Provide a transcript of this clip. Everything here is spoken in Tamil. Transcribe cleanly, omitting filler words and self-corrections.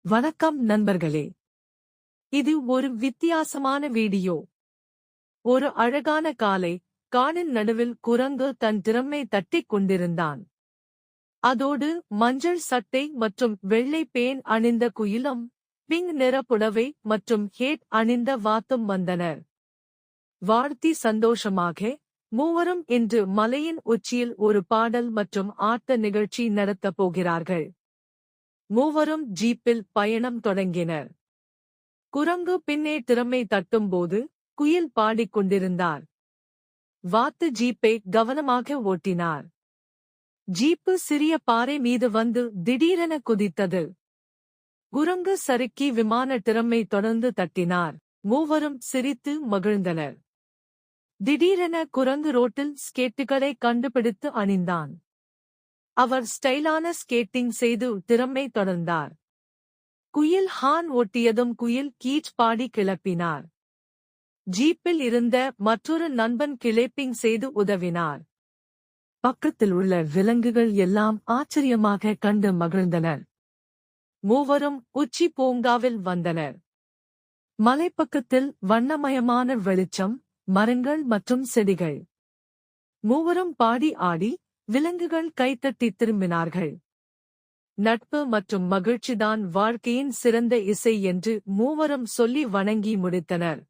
வணக்கம் நண்பர்களே. இது ஒரு வித்தியாசமான வீடியோ. ஒரு அழகான காலை, காடின் நடுவில் குரங்கு தன் திறமை தட்டிக் கொண்டிருந்தான். அதோடு மஞ்சள் சட்டை மற்றும் வெள்ளை பேன் அணிந்த குயிலும், பிங்க் நிற புடவை மற்றும் ஹேட் அணிந்த வாத்தும் வந்தனர். வாழ்த்தி சந்தோஷமாக, மூவரும் இன்று மலையின் உச்சியில் ஒரு பாடல் மற்றும் ஆட்ட நிகழ்ச்சி நடத்தப் போகிறார்கள். மூவரும் ஜீப்பில் பயணம் தொடங்கினர். குரங்கு பின்னே திறமை தட்டும்போது, குயில் பாடிக்கொண்டிருந்தார். வாத்து ஜீப்பை கவனமாக ஓட்டினார். ஜீப்பு சிறிய பாறை மீது வந்து திடீரென குதித்தது. குரங்கு சறுக்கி விமான திறமை தொடர்ந்து தட்டினார். மூவரும் சிரித்து மகிழ்ந்தனர். திடீரென குரங்கு ரோட்டில் ஸ்கேட்டுகளை கண்டுபிடித்து அணிந்தான். அவர் ஸ்டைலான ஸ்கேட்டிங் செய்து திறமை தொடர்ந்தார். குயில் ஹார்ன் ஓட்டியதும் குயில் கீச் பாடி கிளப்பினார். ஜீப்பில் இருந்த மற்றொரு நண்பன் கிளேப்பிங் செய்து உதவினார். பக்கத்தில் உள்ள விலங்குகள் எல்லாம் ஆச்சரியமாக கண்டு மகிழ்ந்தனர். மூவரும் உச்சி பூங்காவில் வந்தனர். மலைப்பக்கத்தில் வண்ணமயமான வெளிச்சம், மரங்கள் மற்றும் செடிகள். மூவரும் பாடி ஆடி, விலங்குகள் கைத்தட்டி திரும்பினார்கள். நட்பு மற்றும் மகிழ்ச்சிதான் வாழ்க்கையின் சிறந்த இசை என்று மூவரும் சொல்லி வணங்கி முடித்தனர்.